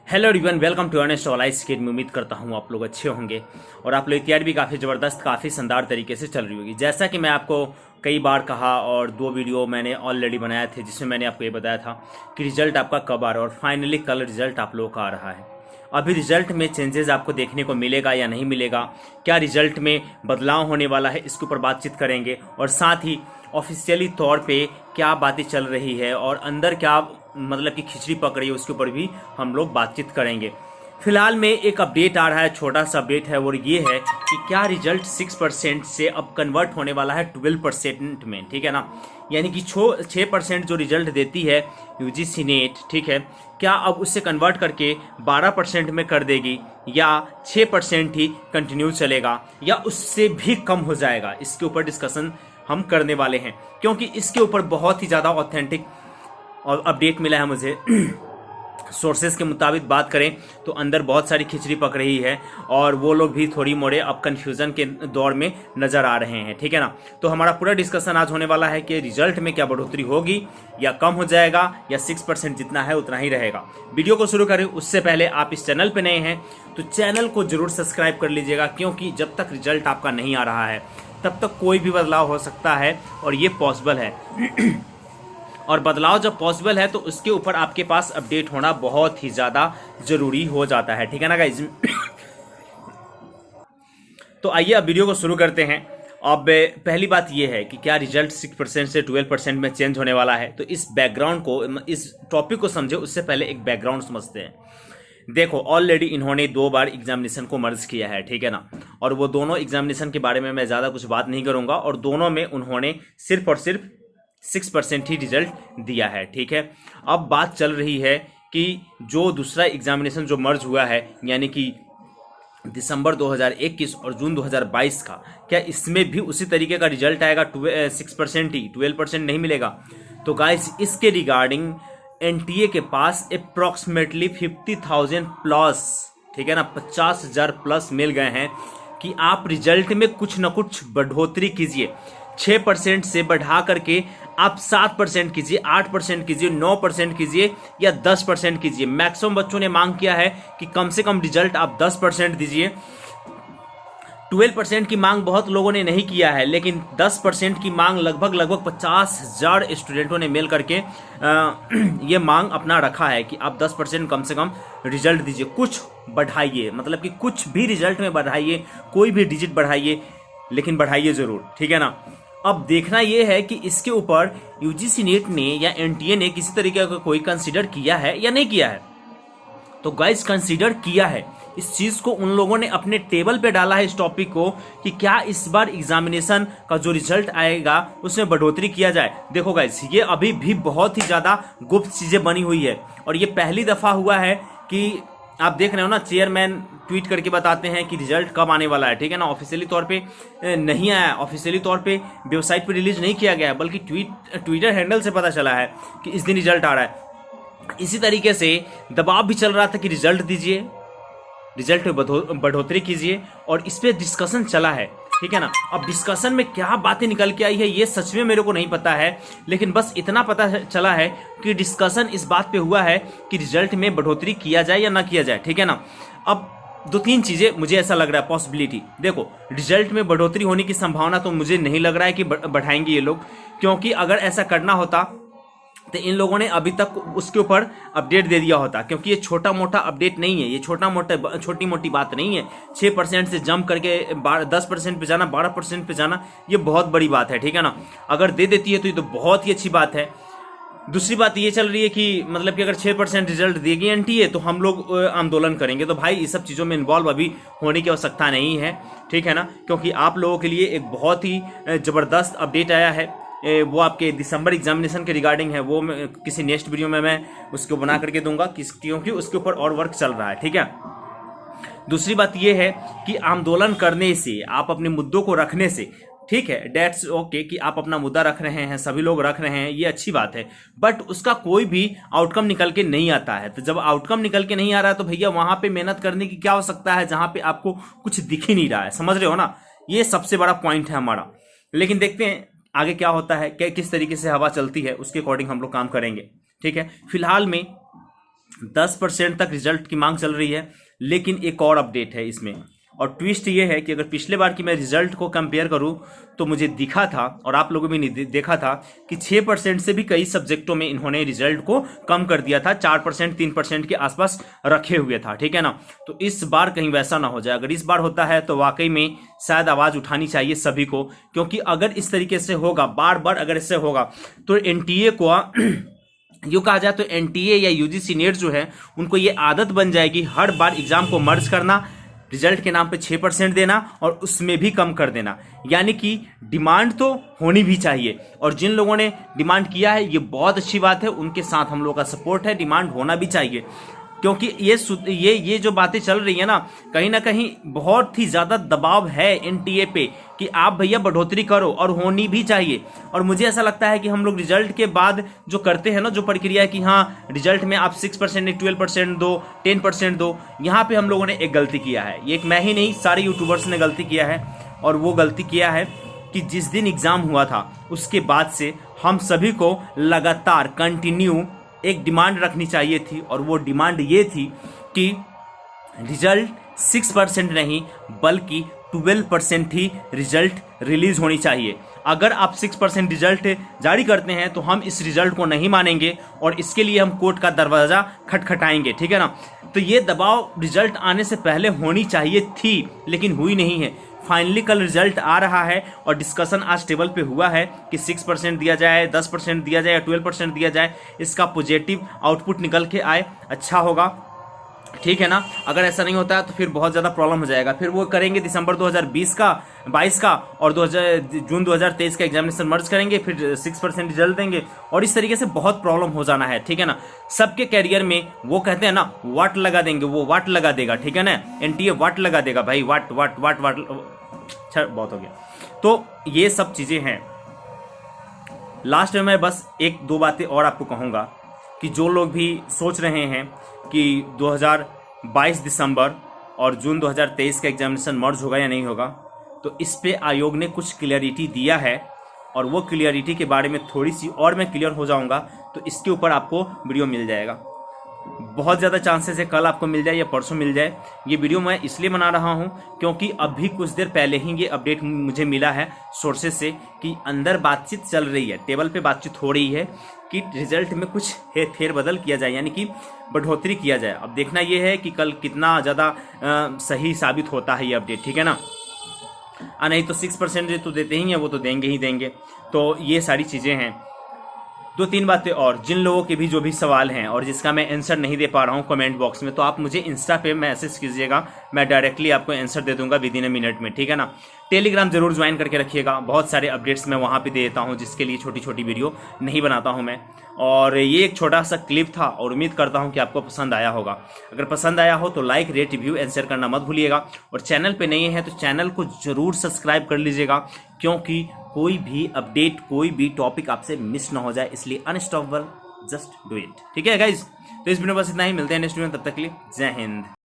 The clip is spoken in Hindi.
Hello everyone, welcome to Earnest online academy. उम्मीद करता हूँ आप लोग अच्छे होंगे और आप लोग की तैयारी भी काफ़ी ज़बरदस्त, काफ़ी शानदार तरीके से चल रही होगी। जैसा कि मैं आपको कई बार कहा और 2 वीडियो मैंने ऑलरेडी बनाए थे जिसमें मैंने आपको ये बताया था कि रिजल्ट आपका कब आ रहा है और फाइनली कल रिजल्ट आप लोगों का आ रहा है। अभी रिजल्ट में चेंजेस आपको देखने को मिलेगा या नहीं मिलेगा, क्या रिजल्ट में बदलाव होने वाला है, इसके ऊपर बातचीत करेंगे और साथ ही ऑफिशियली तौर पे क्या बातें चल रही है और अंदर क्या मतलब कि खिचड़ी पक रही है उसके ऊपर भी हम लोग बातचीत करेंगे। फिलहाल में एक अपडेट आ रहा है, छोटा सा अपडेट है, और ये है कि क्या रिजल्ट 6% से अब कन्वर्ट होने वाला है 12% में। ठीक है ना, यानी कि 6% जो रिजल्ट देती है यूजीसी नेट, ठीक है, क्या अब उससे कन्वर्ट करके 12% में कर देगी या 6% ही कंटिन्यू चलेगा या उससे भी कम हो जाएगा। इसके ऊपर डिस्कशन हम करने वाले हैं क्योंकि इसके ऊपर बहुत ही ज़्यादा ऑथेंटिक और अपडेट मिला है मुझे। सोर्सेज के मुताबिक बात करें तो अंदर बहुत सारी खिचड़ी पक रही है और वो लोग भी थोड़ी मोड़े अब कन्फ्यूज़न के दौर में नज़र आ रहे हैं। ठीक है ना, तो हमारा पूरा डिस्कशन आज होने वाला है कि रिजल्ट में क्या बढ़ोतरी होगी या कम हो जाएगा या 6% जितना है उतना ही रहेगा। वीडियो को शुरू करें उससे पहले आप इस चैनल पर नए हैं तो चैनल को जरूर सब्सक्राइब कर लीजिएगा, क्योंकि जब तक रिजल्ट आपका नहीं आ रहा है तब तक कोई भी बदलाव हो सकता है और ये पॉसिबल है। और बदलाव जब पॉसिबल है तो उसके ऊपर आपके पास अपडेट होना बहुत ही ज़्यादा ज़रूरी हो जाता है। ठीक है ना गाइज। तो आइए अब वीडियो को शुरू करते हैं। अब पहली बात यह है कि क्या रिजल्ट 6% से 12% में चेंज होने वाला है, तो इस बैकग्राउंड को, इस टॉपिक को समझे उससे पहले एक बैकग्राउंड समझते हैं। देखो, ऑलरेडी इन्होंने 2 बार एग्जामिनेशन को मर्ज किया है, ठीक है ना, और वो दोनों एग्जामिनेशन के बारे में मैं ज़्यादा कुछ बात नहीं करूँगा और दोनों में उन्होंने सिर्फ और सिर्फ 6% ही रिजल्ट दिया है। ठीक है, अब बात चल रही है कि जो दूसरा एग्जामिनेशन जो मर्ज हुआ है, यानी कि दिसंबर 2021 और जून 2022 का, क्या इसमें भी उसी तरीके का रिजल्ट आएगा? 6% ही, 12% नहीं मिलेगा? तो गाइस, इसके रिगार्डिंग एनटीए के पास अप्रॉक्सीमेटली 50,000 प्लस, ठीक है ना, 50,000 प्लस मिल गए हैं कि आप रिजल्ट में कुछ ना कुछ बढ़ोतरी कीजिए। 6% से बढ़ा करके आप 7% कीजिए, 8% कीजिए, 9% कीजिए या 10% कीजिए। मैक्सिमम बच्चों ने मांग किया है कि कम से कम रिजल्ट आप 10% दीजिए। 12% की मांग बहुत लोगों ने नहीं किया है, लेकिन 10% की मांग लगभग 50,000 स्टूडेंटों ने मिल करके ये मांग अपना रखा है कि आप 10% कम से कम रिजल्ट दीजिए, कुछ बढ़ाइए, मतलब कि कुछ भी रिजल्ट में बढ़ाइए, कोई भी डिजिट बढ़ाइए, लेकिन बढ़ाइए जरूर। ठीक है ना। अब देखना यह है कि इसके ऊपर यूजीसी नेट ने या एनटीए ने किसी तरीके का कोई कंसीडर किया है या नहीं किया है। तो गाइस, कंसीडर किया है। इस चीज को उन लोगों ने अपने टेबल पे डाला है, इस टॉपिक को, कि क्या इस बार एग्जामिनेशन का जो रिजल्ट आएगा उसमें बढ़ोतरी किया जाए। देखो गाइस, ये अभी भी बहुत ही ज्यादा गुप्त चीजें बनी हुई है और ये पहली दफा हुआ है कि आप देख रहे हो ना, चेयरमैन ट्वीट करके बताते हैं कि रिजल्ट कब आने वाला है। ठीक है ना, ऑफिशियली तौर पे नहीं आया, ऑफिशियली तौर पे वेबसाइट पे रिलीज नहीं किया गया है, बल्कि ट्विटर हैंडल से पता चला है कि इस दिन रिजल्ट आ रहा है। इसी तरीके से दबाव भी चल रहा था कि रिजल्ट दीजिए, रिजल्ट में बढ़ोतरी कीजिए, और इस पर डिस्कशन चला है। ठीक है ना। अब डिस्कशन में क्या बातें निकल के आई है ये सच में मेरे को नहीं पता है, लेकिन बस इतना पता चला है कि डिस्कशन इस बात पे हुआ है कि रिजल्ट में बढ़ोतरी किया जाए या ना किया जाए। ठीक है ना। अब 2-3 चीजें मुझे ऐसा लग रहा है पॉसिबिलिटी। देखो, रिजल्ट में बढ़ोतरी होने की संभावना तो मुझे नहीं लग रहा है कि बढ़ाएंगे ये लोग, क्योंकि अगर ऐसा करना होता तो इन लोगों ने अभी तक उसके ऊपर अपडेट दे दिया होता, क्योंकि ये छोटा मोटा अपडेट नहीं है, ये छोटी मोटी बात नहीं है। 6% से जंप करके 10% पे जाना, 12% पे जाना, ये बहुत बड़ी बात है। ठीक है ना। अगर दे देती है तो ये तो बहुत ही अच्छी बात है। दूसरी बात ये चल रही है कि मतलब कि अगर 6% रिजल्ट देगी एनटीए तो हम लोग आंदोलन करेंगे। तो भाई, इस सब चीज़ों में इन्वॉल्व अभी होने की आवश्यकता नहीं है। ठीक है ना, क्योंकि आप लोगों के लिए एक बहुत ही ज़बरदस्त अपडेट आया है, वो आपके दिसंबर एग्जामिनेशन के रिगार्डिंग है। वो मैं किसी नेक्स्ट वीडियो में मैं उसको बना करके दूंगा, क्योंकि उसके ऊपर और वर्क चल रहा है। ठीक है। दूसरी बात ये है कि आंदोलन करने से, आप अपने मुद्दों को रखने से, ठीक है, डेट्स ओके कि आप अपना मुद्दा रख रहे हैं, सभी लोग रख रहे हैं, ये अच्छी बात है, बट उसका कोई भी आउटकम निकल के नहीं आता है। तो जब आउटकम निकल के नहीं आ रहा है तो भैया वहां पे मेहनत करने की क्या हो सकता है जहां पे आपको कुछ दिख ही नहीं रहा है। समझ रहे हो ना, ये सबसे बड़ा पॉइंट है हमारा। लेकिन देखते हैं आगे क्या होता है, किस तरीके से हवा चलती है, उसके अकॉर्डिंग हम लोग काम करेंगे। ठीक है। फिलहाल में 10% तक रिजल्ट की मांग चल रही है। लेकिन एक और अपडेट है इसमें, और ट्विस्ट ये है कि अगर पिछले बार की मैं रिजल्ट को कंपेयर करूं तो मुझे दिखा था, और आप लोगों ने भी देखा था, कि 6% से भी कई सब्जेक्टों में इन्होंने रिजल्ट को कम कर दिया था, 4% 3% के आसपास रखे हुए था, ठीक है ना। तो इस बार कहीं वैसा ना हो जाए। अगर इस बार होता है तो वाकई में शायद आवाज़ उठानी चाहिए सभी को, क्योंकि अगर इस तरीके से होगा, बार बार अगर इससे होगा, तो एनटीए को यूँ कहा जाए तो एनटीए या यूजीसी नेट जो है, उनको ये आदत बन जाएगी हर बार एग्जाम को मर्ज करना, रिजल्ट के नाम पे 6% देना और उसमें भी कम कर देना। यानी कि डिमांड तो होनी भी चाहिए, और जिन लोगों ने डिमांड किया है ये बहुत अच्छी बात है, उनके साथ हम लोगों का सपोर्ट है। डिमांड होना भी चाहिए, क्योंकि ये जो बातें चल रही है ना कहीं बहुत ही ज़्यादा दबाव है एनटीए पे कि आप भैया बढ़ोतरी करो, और होनी भी चाहिए। और मुझे ऐसा लगता है कि हम लोग रिजल्ट के बाद जो करते हैं ना, जो प्रक्रिया है कि हाँ रिजल्ट में आप 6% 12% दो, 10% दो, यहाँ पे हम लोगों ने एक गलती किया है। ये एक मैं ही नहीं, सारे यूट्यूबर्स ने गलती किया है। और वो गलती किया है कि जिस दिन एग्ज़ाम हुआ था उसके बाद से हम सभी को लगातार कंटिन्यू एक डिमांड रखनी चाहिए थी, और वो डिमांड ये थी कि रिजल्ट 6% नहीं बल्कि 12% ही रिजल्ट रिलीज होनी चाहिए। अगर आप 6% रिजल्ट जारी करते हैं तो हम इस रिजल्ट को नहीं मानेंगे, और इसके लिए हम कोर्ट का दरवाज़ा खटखटाएंगे, ठीक है ना। तो ये दबाव रिजल्ट आने से पहले होनी चाहिए थी, लेकिन हुई नहीं है। फाइनली कल रिजल्ट आ रहा है, और डिस्कशन आज टेबल पे हुआ है कि 6% दिया जाए, 10% दिया जाए या 12% दिया जाए, इसका पॉजिटिव आउटपुट निकल के आए, अच्छा होगा, ठीक है ना। अगर ऐसा नहीं होता है तो फिर बहुत ज़्यादा प्रॉब्लम हो जाएगा। फिर वो करेंगे दिसंबर 2022 का और जून 2023 का एग्जामिनेशन मर्ज करेंगे, फिर 6% रिजल्ट देंगे, और इस तरीके से बहुत प्रॉब्लम हो जाना है, ठीक है ना। सबके कैरियर में वो कहते हैं ना, वाट लगा देंगे, वो वाट लगा देगा, ठीक है ना। एनटीए वाट लगा देगा भाई, वाट वाट वाट वाट, अच्छा बहुत हो गया। तो ये सब चीज़ें हैं। लास्ट में मैं बस एक दो बातें और आपको कहूँगा कि जो लोग भी सोच रहे हैं कि 2022 दिसंबर और जून 2023 का एग्जामिनेशन मर्ज होगा या नहीं होगा, तो इस पे आयोग ने कुछ क्लियरिटी दिया है, और वो क्लियरिटी के बारे में थोड़ी सी और मैं क्लियर हो जाऊंगा तो इसके ऊपर आपको वीडियो मिल जाएगा। बहुत ज़्यादा चांसेस है कल आपको मिल जाए या परसों मिल जाए। ये वीडियो मैं इसलिए बना रहा हूँ क्योंकि अभी कुछ देर पहले ही ये अपडेट मुझे मिला है सोर्सेज से कि अंदर बातचीत चल रही है, टेबल पे बातचीत हो रही है कि रिजल्ट में कुछ फेरबदल किया जाए, यानी कि बढ़ोतरी किया जाए। अब देखना ये है कि कल कितना ज़्यादा सही साबित होता है ये अपडेट, ठीक है ना। नहीं तो 6% तो देते ही हैं, वो तो देंगे ही देंगे। तो ये सारी चीज़ें हैं। दो तीन बातें और, जिन लोगों के भी जो भी सवाल हैं और जिसका मैं आंसर नहीं दे पा रहा हूँ कमेंट बॉक्स में, तो आप मुझे इंस्टा पे मैसेज कीजिएगा, मैं डायरेक्टली आपको आंसर दे दूंगा विद इन ए मिनट में, ठीक है ना। टेलीग्राम जरूर ज्वाइन करके रखिएगा, बहुत सारे अपडेट्स मैं वहाँ पे दे देता हूँ, जिसके लिए छोटी छोटी वीडियो नहीं बनाता हूँ मैं। और ये एक छोटा सा क्लिप था और उम्मीद करता हूँ कि आपको पसंद आया होगा। अगर पसंद आया हो तो like, rate, review and share करना मत भूलिएगा, और चैनल पे नहीं है तो चैनल को जरूर सब्सक्राइब कर लीजिएगा, क्योंकि कोई भी अपडेट, कोई भी टॉपिक आपसे मिस ना हो जाए, इसलिए अनस्टॉपेबल जस्ट डू इट, ठीक है गाइज। तो इस वीडियो में बस इतना ही, मिलते हैं नेक्स्ट वीडियो में, तब तक के लिए जय हिंद।